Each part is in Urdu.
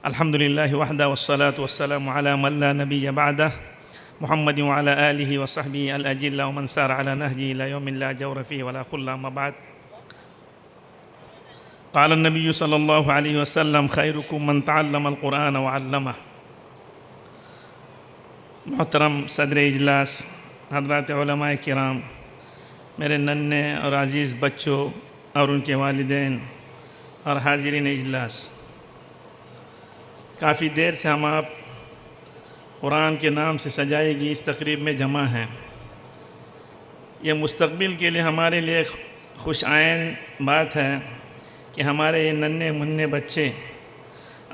الحمد لله وحده والصلاة والسلام على من لا نبي بعده محمد وعلى آله وصحبه الأجلة ومن سار على نهجه إلى يوم لا جور فيه ولا خلة. أما بعد، قال النبي صلى الله عليه وسلم: خيركم من تعلم القرآن وعلمه. محترم صدر اجلاس، حضرات علماء کرام، میرے ننھے اور عزیز بچوں اور ان کے والدین اور حاضرین اجلاس، کافی دیر سے ہم آپ قرآن کے نام سے سجائی گئی اس تقریب میں جمع ہیں. یہ مستقبل کے لیے ہمارے لیے ایک خوش آئین بات ہے کہ ہمارے یہ ننھے منھے بچے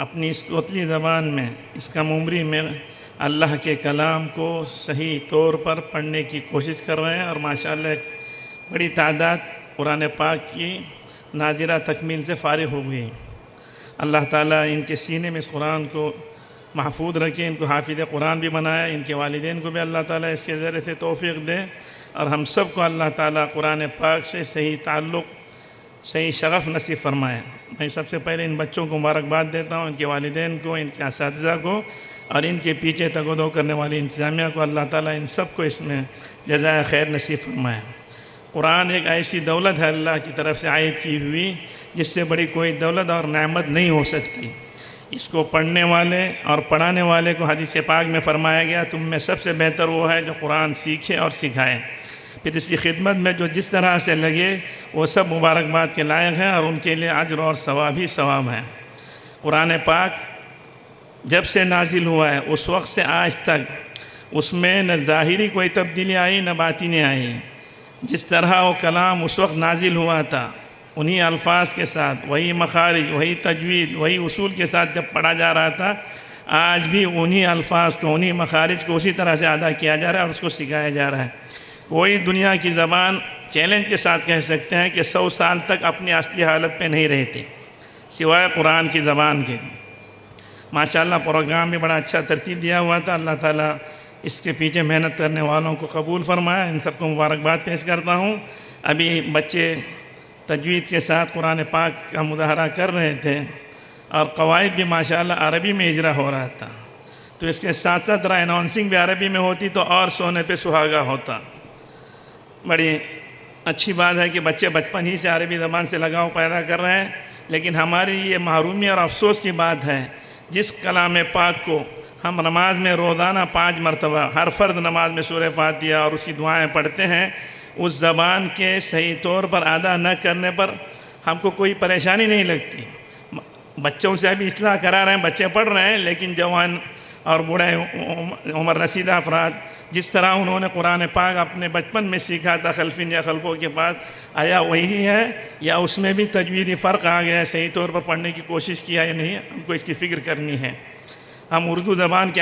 اپنی اس کوتلی زبان میں، اس کم عمری میں اللہ کے کلام کو صحیح طور پر پڑھنے کی کوشش کر رہے ہیں، اور ماشاءاللہ ایک بڑی تعداد قرآن پاک کی ناظرہ تکمیل سے فارغ ہو گئی. اللہ تعالیٰ ان کے سینے میں اس قرآن کو محفوظ رکھے، ان کو حافظ قرآن بھی بنائے، ان کے والدین کو بھی اللہ تعالیٰ اس کے ذریعے سے توفیق دے، اور ہم سب کو اللہ تعالیٰ قرآن پاک سے صحیح تعلق، صحیح شغف نصیب فرمائے. میں سب سے پہلے ان بچوں کو مبارکباد دیتا ہوں، ان کے والدین کو، ان کے اساتذہ کو، اور ان کے پیچھے تگ و دو کرنے والی انتظامیہ کو. اللہ تعالیٰ ان سب کو اس میں جزائے خیر نصیب فرمائے. قرآن ایک ایسی دولت ہے اللہ کی طرف سے عائد کی ہوئی جس سے بڑی کوئی دولت اور نعمت نہیں ہو سکتی. اس کو پڑھنے والے اور پڑھانے والے کو حدیث پاک میں فرمایا گیا: تم میں سب سے بہتر وہ ہے جو قرآن سیکھے اور سکھائے. پھر اس کی خدمت میں جو جس طرح سے لگے وہ سب مبارکباد کے لائق ہیں، اور ان کے لیے اجر اور ثواب ہی ثواب ہے. قرآن پاک جب سے نازل ہوا ہے اس وقت سے آج تک اس میں نہ ظاہری کوئی تبدیلی آئی نہ باطنی آئی. جس طرح وہ کلام اس وقت نازل ہوا تھا، انہی الفاظ کے ساتھ، وہی مخارج، وہی تجوید، وہی اصول کے ساتھ جب پڑھا جا رہا تھا، آج بھی انہی الفاظ کو، انہی مخارج کو اسی طرح سے ادا کیا جا رہا ہے اور اس کو سکھایا جا رہا ہے. کوئی دنیا کی زبان چیلنج کے ساتھ کہہ سکتے ہیں کہ 100 سال تک اپنی اصلی حالت پہ نہیں رہتی سوائے قرآن کی زبان کے. ماشاءاللہ پروگرام بھی بڑا اچھا ترتیب دیا ہوا تھا. اللہ تعالیٰ اس کے پیچھے محنت کرنے والوں کو قبول فرمائے. ان سب کو مبارکباد پیش کرتا ہوں. ابھی بچے تجوید کے ساتھ قرآن پاک کا مظاہرہ کر رہے تھے، اور قواعد بھی ماشاءاللہ عربی میں اجرا ہو رہا تھا، تو اس کے ساتھ ساتھ ذرا اناؤنسنگ بھی عربی میں ہوتی تو اور سونے پہ سہاگا ہوتا. بڑی اچھی بات ہے کہ بچے بچپن ہی سے عربی زبان سے لگاؤ پیدا کر رہے ہیں. لیکن ہماری یہ محرومی اور افسوس کی بات ہے، جس کلام پاک کو ہم نماز میں روزانہ 5 مرتبہ ہر فرض نماز میں سورہ فاتحہ اور اسی دعائیں پڑھتے ہیں، اس زبان کے صحیح طور پر ادا نہ کرنے پر ہم کو کوئی پریشانی نہیں لگتی. بچوں سے ابھی اصلاح کرا رہے ہیں، بچے پڑھ رہے ہیں، لیکن جوان اور بوڑھے عمر رسیدہ افراد جس طرح انہوں نے قرآن پاک اپنے بچپن میں سیکھا تھا خلفین یا خلفوں کے پاس، آیا وہی ہے یا اس میں بھی تجویدی فرق آ گیا ہے؟ صحیح طور پر پڑھنے کی کوشش کیا یا نہیں؟ ہم کو اس کی فکر کرنی ہے. ہم اردو زبان کے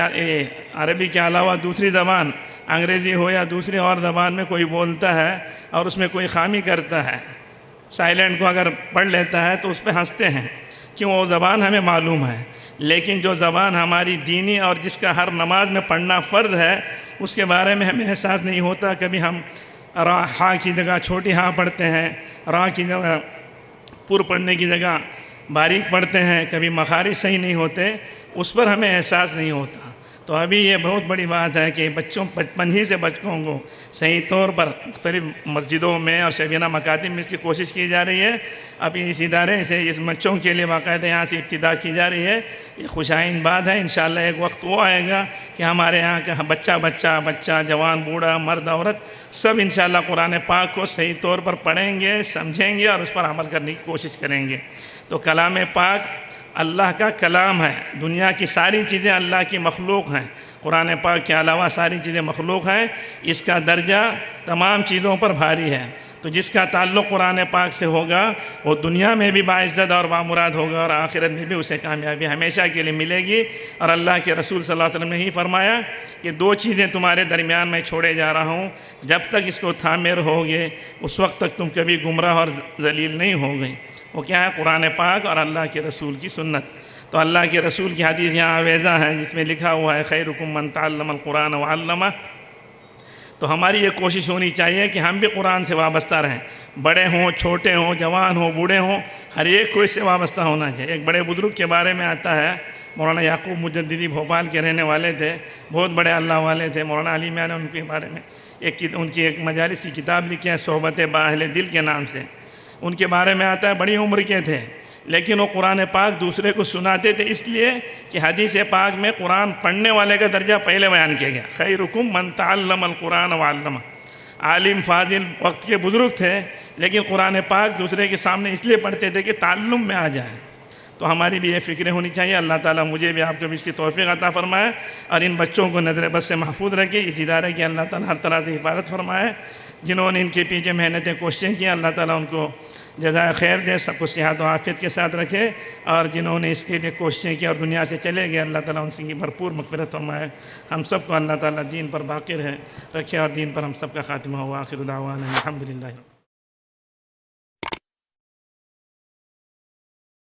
عربی کے علاوہ دوسری زبان انگریزی ہو یا دوسری اور زبان میں کوئی بولتا ہے اور اس میں کوئی خامی کرتا ہے، سائلنٹ کو اگر پڑھ لیتا ہے تو اس پہ ہنستے ہیں، کیوں؟ وہ زبان ہمیں معلوم ہے. لیکن جو زبان ہماری دینی اور جس کا ہر نماز میں پڑھنا فرض ہے، اس کے بارے میں ہمیں احساس نہیں ہوتا. کبھی ہم ہا کی جگہ چھوٹی ہا پڑھتے ہیں، را کی جگہ پر پڑھنے کی جگہ باریک پڑھتے ہیں، کبھی مخارج صحیح نہیں ہوتے، اس پر ہمیں احساس نہیں ہوتا. تو ابھی یہ بہت بڑی بات ہے کہ بچپن ہی سے بچوں کو صحیح طور پر مختلف مسجدوں میں اور شبینہ مکاتب میں اس کی کوشش کی جا رہی ہے. ابھی اس ادارے سے اس بچوں کے لیے باقاعدہ یہاں سے ابتدا کی جا رہی ہے. یہ خوشائن بات ہے. انشاءاللہ ایک وقت وہ آئے گا کہ ہمارے یہاں کا بچہ جوان بوڑھا مرد عورت سب انشاءاللہ قرآن پاک کو صحیح طور پر پڑھیں گے، سمجھیں گے اور اس پر عمل کرنے کی کوشش کریں گے. تو کلام پاک اللہ کا کلام ہے. دنیا کی ساری چیزیں اللہ کی مخلوق ہیں، قرآن پاک کے علاوہ ساری چیزیں مخلوق ہیں. اس کا درجہ تمام چیزوں پر بھاری ہے. تو جس کا تعلق قرآن پاک سے ہوگا وہ دنیا میں بھی باعزت اور بامراد ہوگا، اور آخرت میں بھی اسے کامیابی ہمیشہ کے لیے ملے گی. اور اللہ کے رسول صلی اللہ علیہ وسلم نے ہی فرمایا کہ 2 چیزیں تمہارے درمیان میں چھوڑے جا رہا ہوں، جب تک اس کو تھامے رہوگے اس وقت تک تم کبھی گمراہ اور ذلیل نہیں ہوگے. وہ کیا ہے؟ قرآن پاک اور اللہ کے رسول کی سنت. تو اللہ کے رسول کی حدیث یہاں آویزہ ہے جس میں لکھا ہوا ہے: خیرکم من تعلم القرآن وعلمہ. تو ہماری یہ کوشش ہونی چاہیے کہ ہم بھی قرآن سے وابستہ رہیں، بڑے ہوں، چھوٹے ہوں، جوان ہوں، بوڑھے ہوں، ہر ایک کو اس سے وابستہ ہونا چاہیے. ایک بڑے بزرگ کے بارے میں آتا ہے، مولانا یعقوب مجددی بھوپال کے رہنے والے تھے، بہت بڑے اللہ والے تھے۔ مولانا علی میاں نے ان کے بارے میں ان کی ایک مجالس کی کتاب لکھی ہے، صحبت با اہل دل کے نام سے۔ ان کے بارے میں آتا ہے بڑی عمر کے تھے، لیکن وہ قرآن پاک دوسرے کو سناتے تھے، اس لیے کہ حدیث پاک میں قرآن پڑھنے والے کا درجہ پہلے بیان کیا گیا، خیرکم من تعلم القرآن وعلمہ۔ عالم فاضل وقت کے بزرگ تھے، لیکن قرآن پاک دوسرے کے سامنے اس لیے پڑھتے تھے کہ تعلم میں آ جائے۔ تو ہماری بھی یہ فکریں ہونی چاہیے۔ اللہ تعالیٰ مجھے بھی آپ کو بھی اس کی توفیق عطا فرمائے، اور ان بچوں کو نظر بد سے محفوظ رکھے، اس ادارے کی اللہ تعالیٰ ہر طرح سے حفاظت فرمائے۔ جنہوں نے ان کے پیچھے محنتیں کوششیں کی، اللہ تعالیٰ ان کو جزائے خیر دے، سب کو صحت و عافیت کے ساتھ رکھے، اور جنہوں نے اس کے لیے کوششیں کی اور دنیا سے چلے گئے، اللہ تعالیٰ ان سے بھرپور مغفرت فرمائے۔ ہم سب کو اللہ تعالیٰ دین پر باقی رکھے، اور دین پر ہم سب کا خاتمہ ہو۔ آخر دعوانا الحمدللہ۔